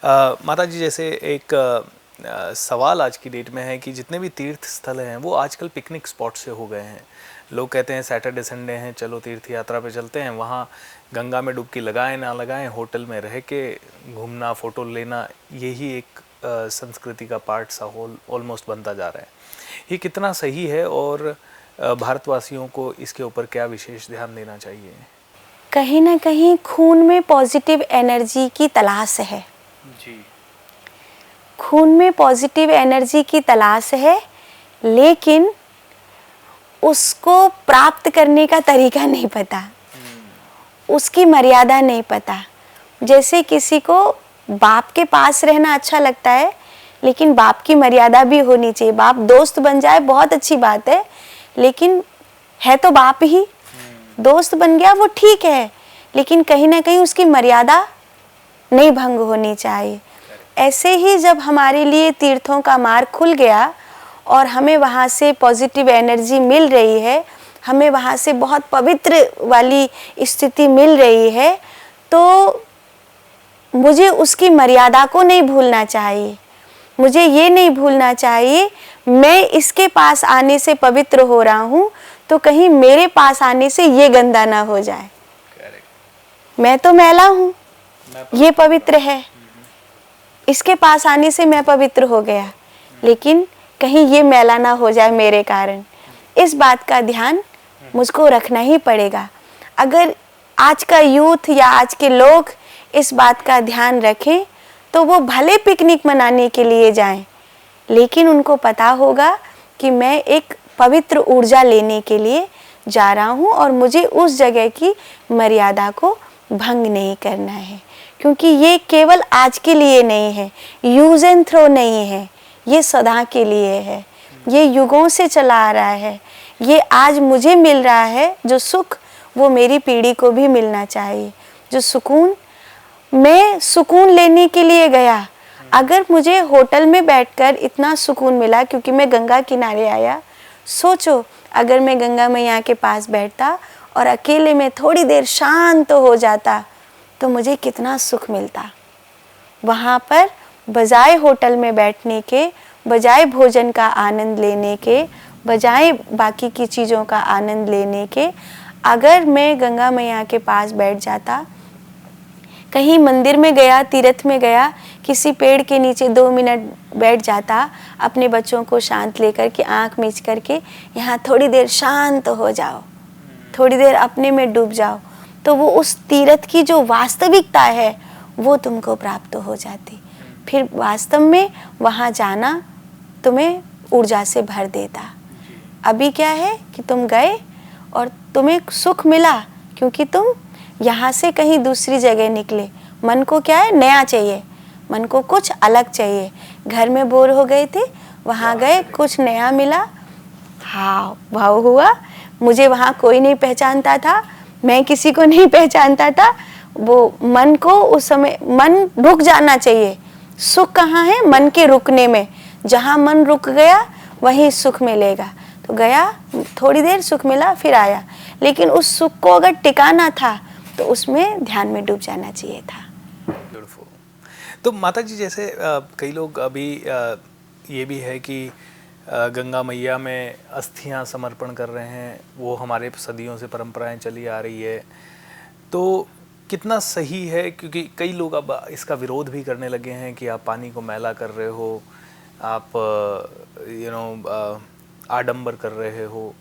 माता जी, जैसे एक सवाल आज की डेट में है कि जितने भी तीर्थ स्थल हैं वो आजकल पिकनिक स्पॉट से हो गए हैं। लोग कहते हैं सैटरडे संडे हैं, चलो तीर्थ यात्रा पे चलते हैं, वहाँ गंगा में डुबकी लगाएं ना लगाएं, होटल में रह के घूमना, फ़ोटो लेना, यही एक संस्कृति का पार्ट सा ऑलमोस्ट बनता जा रहा है। ये कितना सही है और भारतवासियों को इसके ऊपर क्या विशेष ध्यान देना चाहिए? कहीं ना कहीं खून में पॉजिटिव एनर्जी की तलाश है जी। खून में पॉजिटिव एनर्जी की तलाश है, लेकिन उसको प्राप्त करने का तरीका नहीं पता, उसकी मर्यादा नहीं पता। जैसे किसी को बाप के पास रहना अच्छा लगता है, लेकिन बाप की मर्यादा भी होनी चाहिए। बाप दोस्त बन जाए बहुत अच्छी बात है, लेकिन है तो बाप ही। दोस्त बन गया वो ठीक है, लेकिन कहीं ना कहीं उसकी मर्यादा नहीं भंग होनी चाहिए। ऐसे ही जब हमारे लिए तीर्थों का मार्ग खुल गया और हमें वहाँ से पॉजिटिव एनर्जी मिल रही है, हमें वहाँ से बहुत पवित्र वाली स्थिति मिल रही है, तो मुझे उसकी मर्यादा को नहीं भूलना चाहिए। मुझे ये नहीं भूलना चाहिए मैं इसके पास आने से पवित्र हो रहा हूँ, तो कहीं मेरे पास आने से ये गंदा ना हो जाए। मैं तो मैला हूँ, ये पवित्र है, इसके पास आने से मैं पवित्र हो गया, लेकिन कहीं ये मैला ना हो जाए मेरे कारण। इस बात का ध्यान मुझको रखना ही पड़ेगा। अगर आज का यूथ या आज के लोग इस बात का ध्यान रखें तो वो भले पिकनिक मनाने के लिए जाएं, लेकिन उनको पता होगा कि मैं एक पवित्र ऊर्जा लेने के लिए जा रहा हूँ और मुझे उस जगह की मर्यादा को भंग नहीं करना है, क्योंकि ये केवल आज के लिए नहीं है, यूज एंड थ्रो नहीं है, ये सदा के लिए है, ये युगों से चला आ रहा है। ये आज मुझे मिल रहा है जो सुख, वो मेरी पीढ़ी को भी मिलना चाहिए। जो सुकून मैं सुकून लेने के लिए गया, अगर मुझे होटल में बैठकर इतना सुकून मिला क्योंकि मैं गंगा किनारे आया, सोचो अगर मैं गंगा मैया के पास बैठता और अकेले में थोड़ी देर शांत हो जाता तो मुझे कितना सुख मिलता। वहाँ पर बजाय होटल में बैठने के, बजाय भोजन का आनंद लेने के, बजाय बाकी की चीज़ों का आनंद लेने के, अगर मैं गंगा मैया के पास बैठ जाता, कहीं मंदिर में गया, तीर्थ में गया, किसी पेड़ के नीचे 2 मिनट बैठ जाता, अपने बच्चों को शांत लेकर के, आँख मीच करके यहाँ थोड़ी देर शांत हो जाओ, थोड़ी देर अपने में डूब जाओ, तो वो उस तीर्थ की जो वास्तविकता है वो तुमको प्राप्त हो जाती। फिर वास्तव में वहाँ जाना तुम्हें ऊर्जा से भर देता। अभी क्या है कि तुम गए और तुम्हें सुख मिला क्योंकि तुम यहाँ से कहीं दूसरी जगह निकले। मन को क्या है, नया चाहिए, मन को कुछ अलग चाहिए। घर में बोर हो गए थे, वहाँ गए, कुछ नया मिला, हाँ भाव हुआ। मुझे वहाँ कोई नहीं पहचानता था, मैं किसी को नहीं पहचानता था। वो मन को उस समय मन रुक जाना चाहिए। सुख कहाँ है? मन के रुकने में। जहाँ मन रुक गया वहीं सुख मिलेगा। तो गया, थोड़ी देर सुख मिला, फिर आया, लेकिन उस सुख को अगर टिकाना था तो उसमें ध्यान में डूब जाना चाहिए था। ब्यूटीफुल। तो माता जी, जैसे कई लोग अभी ये भी है कि गंगा मैया में अस्थियां समर्पण कर रहे हैं, वो हमारे सदियों से परंपराएं चली आ रही है, तो कितना सही है? क्योंकि कई लोग अब इसका विरोध भी करने लगे हैं कि आप पानी को मैला कर रहे हो, आप आडंबर कर रहे हो।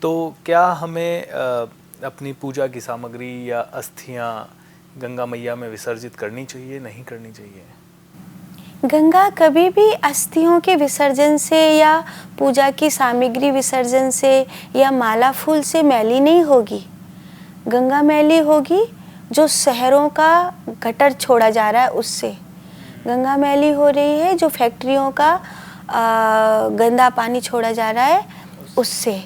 तो क्या हमें अपनी पूजा की सामग्री या अस्थियां गंगा मैया में विसर्जित करनी चाहिए, नहीं करनी चाहिए? गंगा कभी भी अस्थियों के विसर्जन से या पूजा की सामग्री विसर्जन से या माला फूल से मैली नहीं होगी। गंगा मैली होगी जो शहरों का गटर छोड़ा जा रहा है उससे। गंगा मैली हो रही है जो फैक्ट्रियों का गंदा पानी छोड़ा जा रहा है उससे।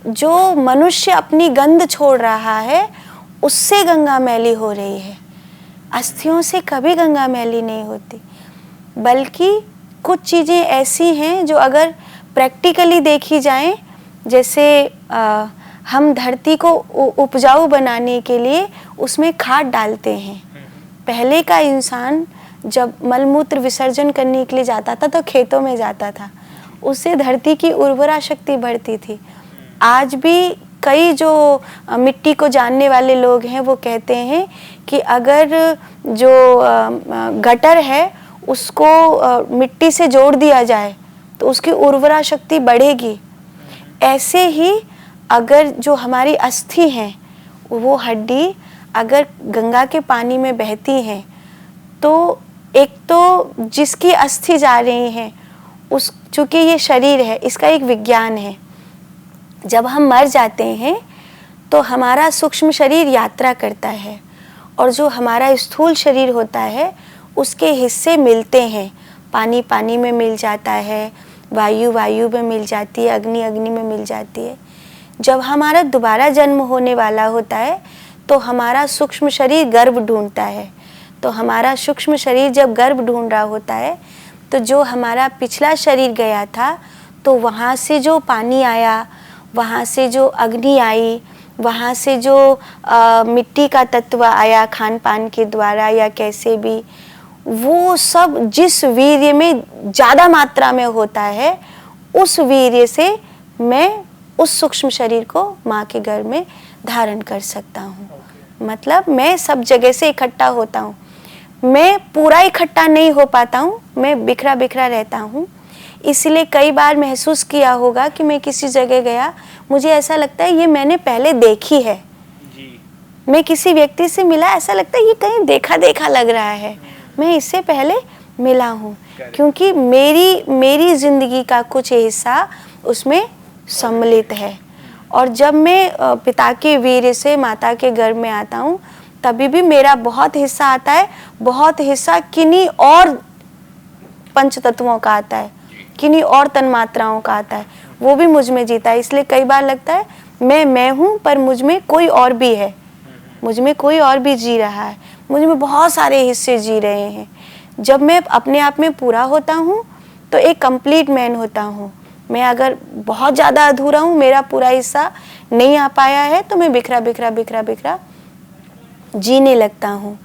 जो मनुष्य अपनी गंध छोड़ रहा है उससे गंगा मैली हो रही है। अस्थियों से कभी गंगा मैली नहीं होती। बल्कि कुछ चीज़ें ऐसी हैं जो अगर प्रैक्टिकली देखी जाएं, जैसे हम धरती को उपजाऊ बनाने के लिए उसमें खाद डालते हैं। पहले का इंसान जब मलमूत्र विसर्जन करने के लिए जाता था तो खेतों में जाता था, उससे धरती की उर्वरा शक्ति बढ़ती थी। आज भी कई जो मिट्टी को जानने वाले लोग हैं वो कहते हैं कि अगर जो गटर है उसको मिट्टी से जोड़ दिया जाए तो उसकी उर्वरा शक्ति बढ़ेगी। ऐसे ही अगर जो हमारी अस्थि हैं वो हड्डी अगर गंगा के पानी में बहती हैं तो एक तो जिसकी अस्थि जा रही हैं उस, चूँकि ये शरीर है, इसका एक विज्ञान है। जब हम मर जाते हैं तो हमारा सूक्ष्म शरीर यात्रा करता है और जो हमारा स्थूल शरीर होता है उसके हिस्से मिलते हैं। पानी पानी में मिल जाता है, वायु वायु में मिल जाती है, अग्नि अग्नि में मिल जाती है। जब हमारा दोबारा जन्म होने वाला होता है तो हमारा सूक्ष्म शरीर गर्भ ढूंढता है। तो हमारा सूक्ष्म शरीर जब गर्भ ढूंढ रहा होता है तो जो हमारा पिछला शरीर गया था तो वहाँ से जो पानी आया, वहाँ से जो अग्नि आई, वहाँ से जो मिट्टी का तत्व आया खान पान के द्वारा या कैसे भी, वो सब जिस वीर्य में ज़्यादा मात्रा में होता है उस वीर्य से मैं उस सूक्ष्म शरीर को माँ के गर्भ में धारण कर सकता हूँ। मतलब मैं सब जगह से इकट्ठा होता हूँ, मैं पूरा इकट्ठा नहीं हो पाता हूँ, मैं बिखरा बिखरा रहता हूँ। इसलिए कई बार महसूस किया होगा कि मैं किसी जगह गया, मुझे ऐसा लगता है ये मैंने पहले देखी है जी। मैं किसी व्यक्ति से मिला, ऐसा लगता है ये कहीं देखा देखा लग रहा है, मैं इससे पहले मिला हूँ, क्योंकि मेरी जिंदगी का कुछ हिस्सा उसमें सम्मिलित है। और जब मैं पिता के वीर्य से माता के गर्भ में आता हूँ तभी भी मेरा बहुत हिस्सा आता है, बहुत हिस्सा किन्हीं और पंच तत्वों का आता है, किन्हीं और तन्मात्राओं का आता है, वो भी मुझ में जीता है। इसलिए कई बार लगता है मैं हूँ पर मुझ में कोई और भी है, मुझ में कोई और भी जी रहा है, मुझ में बहुत सारे हिस्से जी रहे हैं। जब मैं अपने आप में पूरा होता हूँ तो एक कंप्लीट मैन होता हूँ। मैं अगर बहुत ज़्यादा अधूरा हूँ, मेरा पूरा हिस्सा नहीं आ पाया है, तो मैं बिखरा बिखरा बिखरा बिखरा जीने लगता हूँ।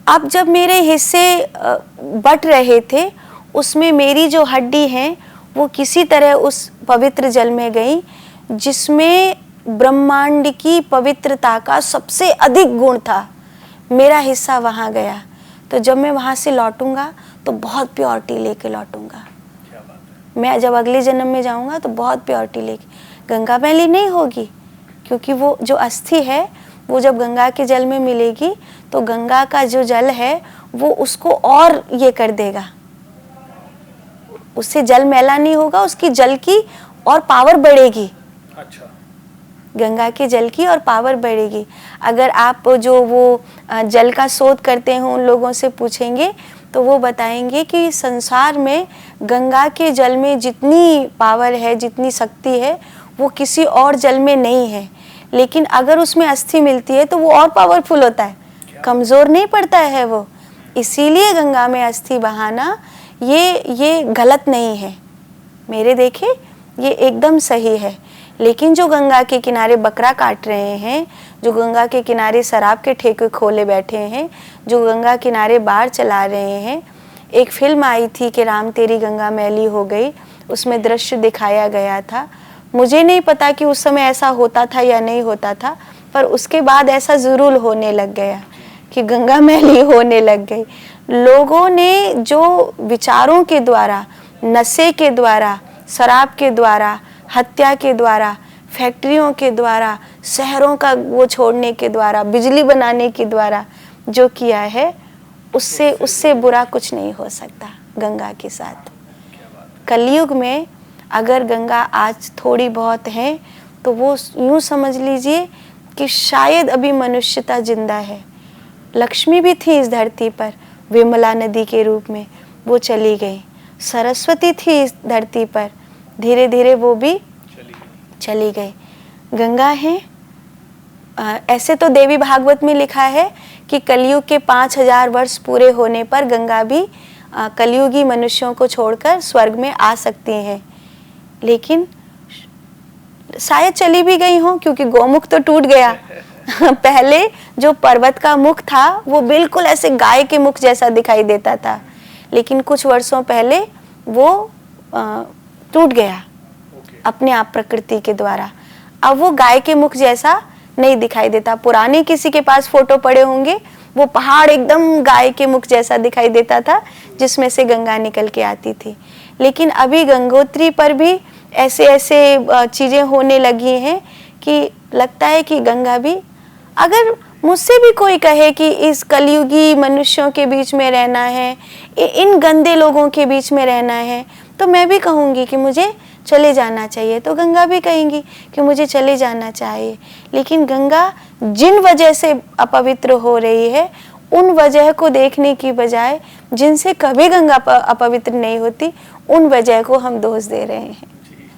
अब जब मेरे हिस्से बट रहे थे उसमें मेरी जो हड्डी हैं वो किसी तरह उस पवित्र जल में गई जिसमें ब्रह्मांड की पवित्रता का सबसे अधिक गुण था। मेरा हिस्सा वहाँ गया, तो जब मैं वहाँ से लौटूंगा तो बहुत प्योरिटी लेके लौटूंगा। मैं जब अगले जन्म में जाऊंगा तो बहुत प्योरिटी लेके, गंगा मैली नहीं होगी, क्योंकि वो जो अस्थि है वो जब गंगा के जल में मिलेगी तो गंगा का जो जल है वो उसको और ये कर देगा, उससे जल मैला नहीं होगा, उसकी जल की और पावर बढ़ेगी। अच्छा, गंगा के जल की और पावर बढ़ेगी। अगर आप जो वो जल का शोध करते हैं उन लोगों से पूछेंगे तो वो बताएंगे कि संसार में गंगा के जल में जितनी पावर है, जितनी शक्ति है, वो किसी और जल में नहीं है। लेकिन अगर उसमें अस्थि मिलती है तो वो और पावरफुल होता है, कमज़ोर नहीं पड़ता है वो। इसीलिए गंगा में अस्थि बहाना ये गलत नहीं है, मेरे देखे ये एकदम सही है। लेकिन जो गंगा के किनारे बकरा काट रहे हैं, जो गंगा के किनारे शराब के ठेके खोले बैठे हैं, जो गंगा किनारे बार चला रहे हैं, एक फिल्म आई थी कि राम तेरी गंगा मैली हो गई, उसमें दृश्य दिखाया गया था। मुझे नहीं पता कि उस समय ऐसा होता था या नहीं होता था, पर उसके बाद ऐसा ज़रूर होने लग गया कि गंगा मैली होने लग गई। लोगों ने जो विचारों के द्वारा, नशे के द्वारा, शराब के द्वारा, हत्या के द्वारा, फैक्ट्रियों के द्वारा, शहरों का वो छोड़ने के द्वारा, बिजली बनाने के द्वारा जो किया है, उससे बुरा कुछ नहीं हो सकता गंगा के साथ। कलयुग में अगर गंगा आज थोड़ी बहुत है तो वो यूँ समझ लीजिए कि शायद अभी मनुष्यता जिंदा है। लक्ष्मी भी थी इस धरती पर विमला नदी के रूप में, वो चली गई। सरस्वती थी इस धरती पर, धीरे धीरे वो भी चली गई। गंगा है, ऐसे तो देवी भागवत में लिखा है कि कलयुग के 5000 वर्ष पूरे होने पर गंगा भी कलयुगी मनुष्यों को छोड़कर स्वर्ग में आ सकती हैं, लेकिन शायद चली भी गई हों, क्योंकि गौमुख तो टूट गया, पहले जो पर्वत का मुख था वो बिल्कुल ऐसे गाय के मुख जैसा दिखाई देता था, लेकिन कुछ वर्षों पहले वो टूट गया अपने आप प्रकृति के द्वारा। अब वो गाय के मुख जैसा नहीं दिखाई देता। पुराने किसी के पास फोटो पड़े होंगे, वो पहाड़ एकदम गाय के मुख जैसा दिखाई देता था जिसमें से गंगा निकल के आती थी। लेकिन अभी गंगोत्री पर भी ऐसे ऐसे चीजें होने लगी हैं कि लगता है कि गंगा भी, अगर मुझसे भी कोई कहे कि इस कलयुगी मनुष्यों के बीच में रहना है, इन गंदे लोगों के बीच में रहना है, तो मैं भी कहूँगी कि मुझे चले जाना चाहिए, तो गंगा भी कहेंगी कि मुझे चले जाना चाहिए। लेकिन गंगा जिन वजह से अपवित्र हो रही है, उन वजह को देखने की बजाय जिनसे कभी गंगा अपवित्र नहीं होती, उन वजह को हम दोष दे रहे हैं।